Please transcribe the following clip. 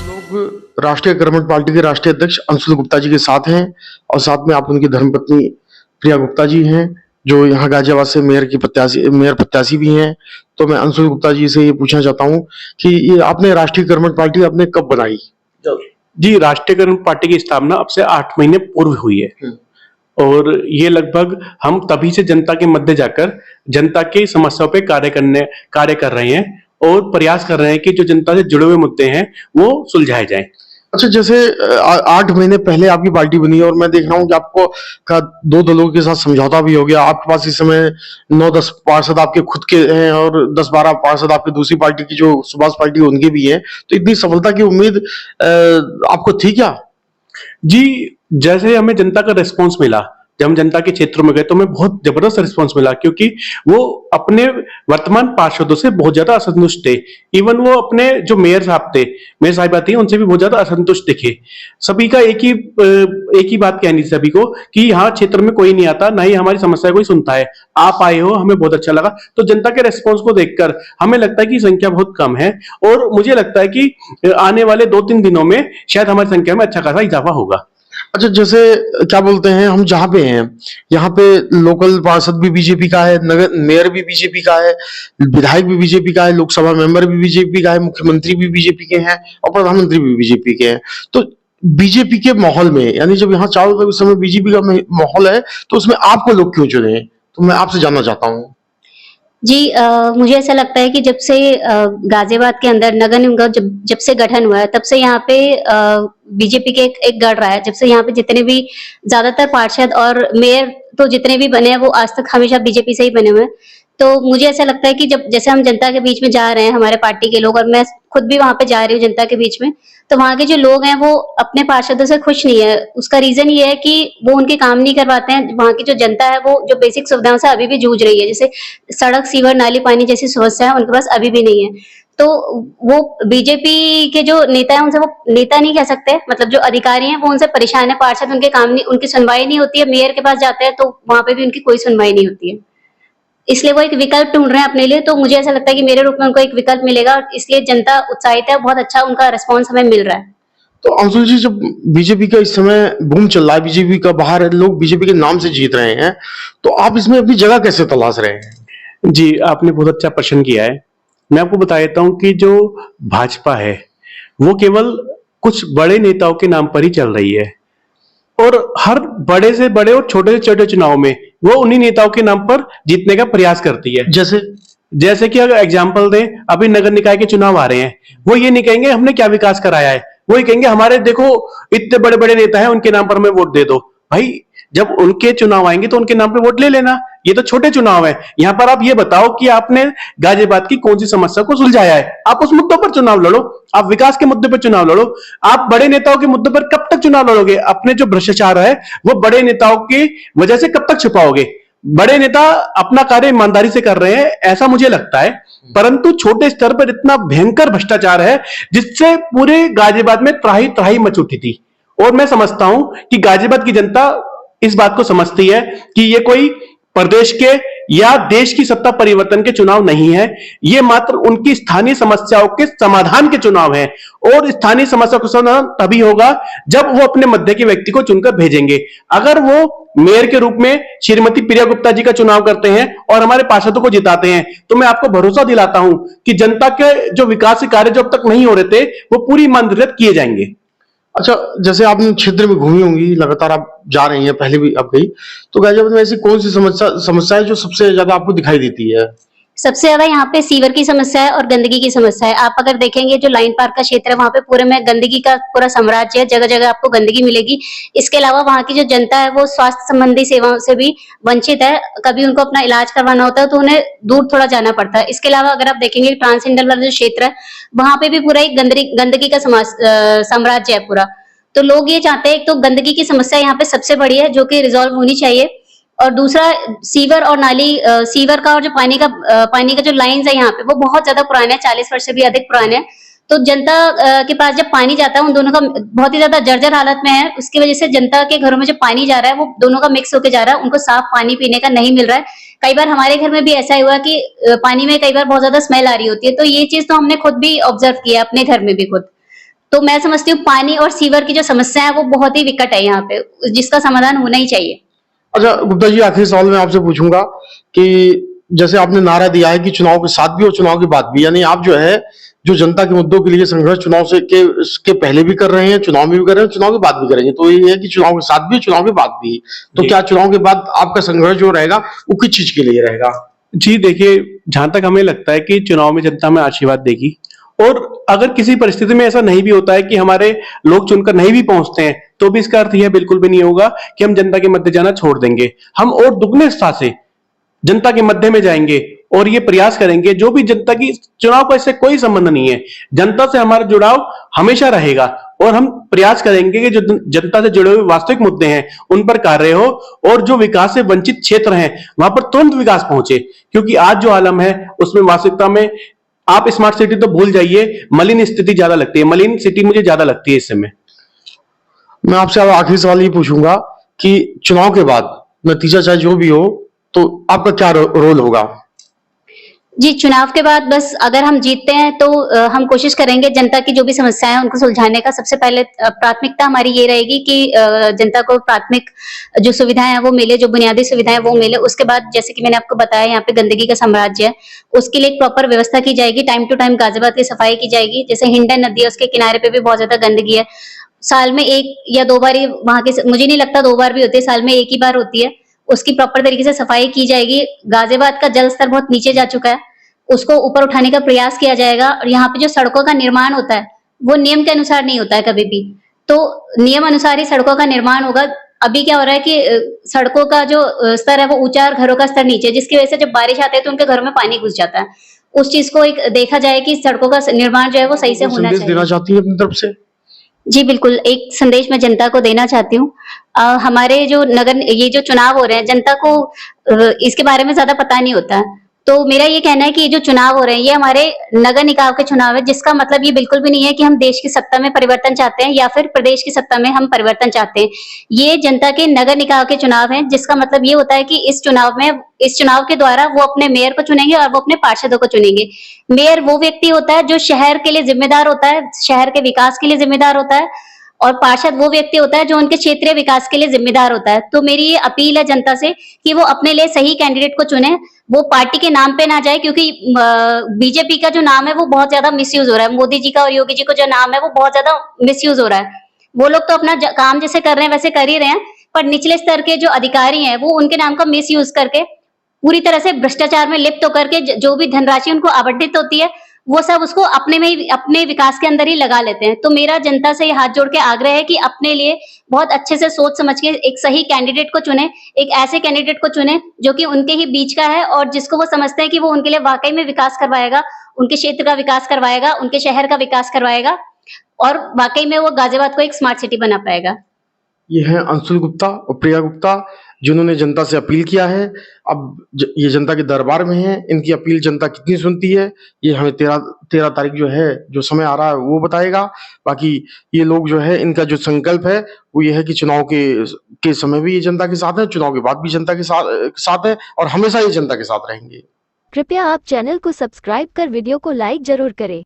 लोग राष्ट्रीय कर्मठ पार्टी के राष्ट्रीय अध्यक्ष अंशुल गुप्ता जी के साथ हैं और साथ में आप उनकी धर्मपत्नी प्रिया गुप्ता जी हैं, जो यहाँ गाजियाबाद से मेयर प्रत्याशी भी हैं। तो मैं अंशुल गुप्ता जी से ये पूछना चाहता हूँ कि ये आपने राष्ट्रीय कर्मठ पार्टी आपने कब बनाई? जी, राष्ट्रीय कर्मठ पार्टी की स्थापना अब से 8 महीने पूर्व हुई है और ये लगभग हम तभी से जनता के मध्य जाकर जनता की समस्याओं पे कार्य कर रहे हैं और प्रयास कर रहे हैं कि जो जनता से जुड़े हुए मुद्दे हैं वो सुलझाए जाएं। अच्छा, जैसे 8 महीने पहले आपकी पार्टी बनी और मैं देख रहा हूँ कि आपको का 2 दलों के साथ समझौता भी हो गया। आपके पास इस समय 9-10 पार्षद आपके खुद के हैं और 10-12 पार्षद आपकी दूसरी पार्टी की जो सुभाष पार्टी उनके भी हैं। तो इतनी सफलता की उम्मीद आपको थी क्या? जी, जैसे हमें जनता का रिस्पॉन्स मिला, जब हम जनता के क्षेत्रों में गए तो हमें बहुत जबरदस्त रिस्पॉन्स मिला, क्योंकि वो अपने वर्तमान पार्षदों से बहुत ज्यादा असंतुष्ट थे। इवन वो अपने जो मेयर साहिबा थी, उनसे भी बहुत ज्यादा असंतुष्ट दिखे। सभी का एक ही बात कहनी थी सभी को कि यहाँ क्षेत्र में कोई नहीं आता, ना ही हमारी समस्या कोई सुनता है। आप आए हो, हमें बहुत अच्छा लगा। तो जनता के रेस्पॉन्स को देखकर हमें लगता है कि संख्या बहुत कम है और मुझे लगता है कि आने वाले 2-3 दिनों में शायद हमारी संख्या में अच्छा खासा इजाफा होगा। अच्छा, जैसे क्या बोलते हैं, हम जहाँ पे हैं यहाँ पे लोकल पार्षद भी बीजेपी का है, नगर मेयर भी बीजेपी का है, विधायक भी बीजेपी का है, लोकसभा मेंबर भी बीजेपी का है, मुख्यमंत्री भी बीजेपी के हैं और प्रधानमंत्री भी बीजेपी के हैं। तो बीजेपी के माहौल में, यानी जब यहाँ चारों तरफ इस समय बीजेपी का माहौल है, तो उसमें आपको लोग क्यों चुने? तो मैं आपसे जानना चाहता हूँ। जी, मुझे ऐसा लगता है कि जब से गाजियाबाद के अंदर नगर निगम का जब से गठन हुआ है, तब से यहाँ पे बीजेपी के एक गढ़ रहा है। जब से यहाँ पे जितने भी ज्यादातर पार्षद और मेयर तो जितने भी बने हैं वो आज तक हमेशा बीजेपी से ही बने हुए हैं। तो मुझे ऐसा लगता है कि जब जैसे हम जनता के बीच में जा रहे हैं, हमारे पार्टी के लोग, और मैं खुद भी वहां पे जा रही हूँ जनता के बीच में, तो वहां के जो लोग हैं वो अपने पार्षदों से खुश नहीं है। उसका रीजन ये है कि वो उनके काम नहीं करवाते हैं। वहां की जो जनता है वो जो बेसिक सुविधाओं से अभी भी जूझ रही है, जैसे सड़क, सीवर, नाली, पानी जैसी समस्या है उनके पास अभी भी नहीं है। तो वो बीजेपी के जो नेता है उनसे, वो नेता नहीं कह सकते, मतलब जो अधिकारी हैं वो उनसे परेशान है। पार्षद उनके काम नहीं, उनकी सुनवाई नहीं होती है। मेयर के पास जाते हैं तो वहां पे भी उनकी कोई सुनवाई नहीं होती है। इसलिए वो एक विकल्प ढूंढ रहे हैं अपने लिए। तो मुझे ऐसा लगता है कि मेरे रूप में उनको एक विकल्प मिलेगा, इसलिए जनता उत्साहित है। बहुत अच्छा उनका रिस्पॉन्स हमें मिल रहा है। तो अंशुल जी, जब बीजेपी का इस समय बूम चल रहा है, बीजेपी का बाहर लोग बीजेपी के नाम से जीत रहे हैं, तो आप इसमें अपनी जगह कैसे तलाश रहे हैं? जी, आपने बहुत अच्छा प्रश्न किया है। मैं आपको बता देता हूं कि जो भाजपा है वो केवल कुछ बड़े नेताओं के नाम पर ही चल रही है और हर बड़े से बड़े और छोटे से छोटे चुनाव में वो उन्हीं नेताओं के नाम पर जीतने का प्रयास करती है। जैसे कि अगर एग्जाम्पल दें, अभी नगर निकाय के चुनाव आ रहे हैं, वो ये नहीं कहेंगे हमने क्या विकास कराया है, वो ये कहेंगे हमारे देखो इतने बड़े बड़े नेता हैं, उनके नाम पर हमें वोट दे दो। भाई, जब उनके चुनाव आएंगे तो उनके नाम पे वोट ले लेना। ये तो छोटे चुनाव है। यहाँ पर आप ये बताओ कि आपने गाजियाबाद की कौन सी समस्या को सुलझाया है। आप उस मुद्दों पर चुनाव लड़ो, आप विकास के मुद्दे पर चुनाव लड़ो। आप बड़े नेताओं के मुद्दों पर कब तक चुनाव लड़ोगे? अपने जो भ्रष्टाचार है वो बड़े नेताओं की वजह से कब तक छुपाओगे? बड़े नेता अपना कार्य ईमानदारी से कर रहे हैं, ऐसा मुझे लगता है, परंतु छोटे स्तर पर इतना भयंकर भ्रष्टाचार है जिससे पूरे गाजियाबाद में त्राही त्राही मच उठी थी। और मैं समझता हूं कि गाजियाबाद की जनता इस बात को समझती है कि ये कोई प्रदेश के या देश की सत्ता परिवर्तन के चुनाव नहीं है, ये मात्र उनकी स्थानीय समस्याओं के समाधान के चुनाव है। और स्थानीय समस्या का समाधान तभी होगा जब वो अपने मध्य के व्यक्ति को चुनकर भेजेंगे। अगर वो मेयर के रूप में श्रीमती प्रिया गुप्ता जी का चुनाव करते हैं और हमारे पार्षदों को जिताते हैं, तो मैं आपको भरोसा दिलाता हूं कि जनता के जो विकास कार्य जो अब तक नहीं हो रहे थे वो पूरी ईमानदारी किए जाएंगे। अच्छा, जैसे आपने क्षेत्र में घूमी होंगी, लगातार आप जा रही हैं, पहले भी आप गई, तो गाजियाबाद में ऐसी कौन सी समस्या है जो सबसे ज्यादा आपको दिखाई देती है? सबसे ज्यादा यहाँ पे सीवर की समस्या है और गंदगी की समस्या है। आप अगर देखेंगे जो लाइन पार्क का क्षेत्र है वहां पे पूरे में गंदगी का पूरा साम्राज्य है, जगह जगह आपको गंदगी मिलेगी। इसके अलावा वहां की जो जनता है वो स्वास्थ्य संबंधी सेवाओं से भी वंचित है। कभी उनको अपना इलाज करवाना होता है तो उन्हें दूर थोड़ा जाना पड़ता है। इसके अलावा अगर आप देखेंगे ट्रांसजेंडर वाला जो क्षेत्र है वहां पे भी पूरा एक गंदगी का साम्राज्य है पूरा। तो लोग ये चाहते हैं, एक तो गंदगी की समस्या यहाँ पे सबसे बड़ी है जो कि रिजॉल्व होनी चाहिए, और दूसरा सीवर और नाली, सीवर का और जो पानी का जो लाइंस है यहाँ पे वो बहुत ज्यादा पुराने हैं, 40 वर्ष से भी अधिक पुराने हैं। तो जनता के पास जब पानी जाता है उन दोनों का बहुत ही ज्यादा जर्जर हालत में है। उसकी वजह से जनता के घरों में जो पानी जा रहा है वो दोनों का मिक्स होकर जा रहा है, उनको साफ पानी पीने का नहीं मिल रहा है। कई बार हमारे घर में भी ऐसा हुआ कि पानी में कई बार बहुत ज्यादा स्मेल आ रही होती है। तो ये चीज तो हमने खुद भी ऑब्जर्व किया अपने घर में भी खुद। तो मैं समझती हूँ पानी और सीवर की जो समस्या है वो बहुत ही विकट है यहाँ पे, जिसका समाधान होना ही चाहिए। अच्छा गुप्ता जी, आखिरी सवाल मैं आपसे पूछूंगा कि जैसे आपने नारा दिया है कि चुनाव के साथ भी और चुनाव के बाद भी, यानी आप जो है जो जनता के मुद्दों के लिए संघर्ष चुनाव से के पहले भी कर रहे हैं, चुनाव में भी कर रहे हैं, चुनाव के बाद भी करेंगे, तो ये है कि चुनाव के साथ भी चुनाव के बाद भी, तो जी। क्या चुनाव के बाद आपका संघर्ष जो रहेगा वो किस चीज के लिए रहेगा? जी देखिए, जहां तक हमें लगता है कि चुनाव में जनता हमें आशीर्वाद देगी, और अगर किसी परिस्थिति में ऐसा नहीं भी होता है कि हमारे लोग चुनकर नहीं भी पहुंचते हैं, तो भी इसका अर्थ यह बिल्कुल भी नहीं होगा कि हम जनता के मध्य जाना छोड़ देंगे। हम और दुगने उत्साह से जनता के मध्य में जाएंगे और ये प्रयास करेंगे, जो भी जनता की, चुनाव का इससे कोई संबंध नहीं है, जनता से हमारा जुड़ाव हमेशा रहेगा, और हम प्रयास करेंगे कि जो जनता से जुड़े हुए वास्तविक मुद्दे हैं उन पर कार्य हो, और जो विकास से वंचित क्षेत्र हैं वहां पर तुरंत विकास पहुंचे। क्योंकि आज जो आलम है उसमें वास्तविकता में आप स्मार्ट सिटी तो भूल जाइए, मलिन स्थिति ज्यादा लगती है, मलिन सिटी मुझे ज्यादा लगती है इस समय। मैं आपसे अब आखिरी सवाल ये पूछूंगा कि चुनाव के बाद नतीजा चाहे जो भी हो, तो आपका क्या रोल होगा? जी, चुनाव के बाद बस अगर हम जीतते हैं तो हम कोशिश करेंगे जनता की जो भी समस्याएं हैं उनको सुलझाने का। सबसे पहले प्राथमिकता हमारी ये रहेगी कि जनता को प्राथमिक जो सुविधाएं हैं वो मिले, जो बुनियादी सुविधाएं वो मिले। उसके बाद जैसे कि मैंने आपको बताया, यहाँ पे गंदगी का साम्राज्य है, उसके लिए एक प्रॉपर व्यवस्था की जाएगी। टाइम टू टाइम गाजियाबाद की सफाई की जाएगी। जैसे हिंडन नदी है, उसके किनारे पे भी बहुत ज्यादा गंदगी है। साल में 1 या 2 बार ही वहां के, मुझे नहीं लगता 2 बार भी होती है, साल में 1 ही बार होती है। उसकी प्रॉपर तरीके से सफाई की जाएगी। गाजियाबाद का जल स्तर बहुत नीचे जा चुका है, उसको ऊपर उठाने का प्रयास किया जाएगा। और यहाँ पे जो सड़कों का निर्माण होता है वो नियम के अनुसार नहीं होता है कभी भी, तो नियम अनुसार ही सड़कों का निर्माण होगा। अभी क्या हो रहा है कि सड़कों का जो स्तर है वो ऊंचा और घरों का स्तर नीचे, जिसकी वजह से जब बारिश आती है तो उनके घरों में पानी घुस जाता है। उस चीज को एक देखा जाए कि सड़कों का निर्माण जो है वो सही से होना संदेश देना चाहिए। चाहती है अपनी तरफ से? जी बिल्कुल, एक संदेश मैं जनता को देना चाहती हूँ। हमारे जो ये जो चुनाव हो रहे हैं, जनता को इसके बारे में ज्यादा पता नहीं होता है। तो मेरा ये कहना है कि ये जो चुनाव हो रहे हैं ये हमारे नगर निकाय के चुनाव है, जिसका मतलब ये बिल्कुल भी नहीं है कि हम देश की सत्ता में परिवर्तन चाहते हैं या फिर प्रदेश की सत्ता में हम परिवर्तन चाहते हैं। ये जनता के नगर निकाय के चुनाव है, जिसका मतलब ये होता है कि इस चुनाव के द्वारा वो अपने मेयर को चुनेंगे और वो अपने पार्षदों को चुनेंगे। मेयर वो व्यक्ति होता है जो शहर के लिए जिम्मेदार होता है, शहर के विकास के लिए जिम्मेदार होता है, और पार्षद वो व्यक्ति होता है जो उनके क्षेत्रीय विकास के लिए जिम्मेदार होता है। तो मेरी ये अपील है जनता से कि वो अपने लिए सही कैंडिडेट को चुने, वो पार्टी के नाम पे ना जाए, क्योंकि बीजेपी का जो नाम है वो बहुत ज्यादा मिसयूज हो रहा है। मोदी जी का और योगी जी का जो नाम है वो बहुत ज्यादा मिसयूज हो रहा है। वो लोग तो अपना काम जैसे कर रहे हैं वैसे कर ही रहे हैं, पर निचले स्तर के जो अधिकारी हैं वो उनके नाम का मिसयूज करके पूरी तरह से भ्रष्टाचार में लिप्त होकर के जो भी धनराशि उनको आवंटित होती है वो सब उसको अपने में ही, अपने विकास के अंदर ही लगा लेते हैं। तो मेरा जनता से ये हाथ जोड़ के आग्रह है कि अपने लिए बहुत अच्छे से सोच समझ के एक सही कैंडिडेट को चुने, एक ऐसे कैंडिडेट को चुने जो कि उनके ही बीच का है और जिसको वो समझते हैं कि वो उनके लिए वाकई में विकास करवाएगा, उनके क्षेत्र का विकास करवाएगा, उनके शहर का विकास करवाएगा और वाकई में वो गाजियाबाद को एक स्मार्ट सिटी बना पाएगा। ये है अंशुल गुप्ता और प्रिया गुप्ता, जिन्होंने जनता से अपील किया है। अब ये जनता के दरबार में है, इनकी अपील जनता कितनी सुनती है ये हमें 13 तारीख जो है, जो समय आ रहा है वो बताएगा। बाकी ये लोग जो है, इनका जो संकल्प है वो ये है कि चुनाव के समय भी ये जनता के साथ है, चुनाव के बाद भी जनता के साथ है और हमेशा ये जनता के साथ रहेंगे। कृपया आप चैनल को सब्सक्राइब कर वीडियो को लाइक जरूर करें।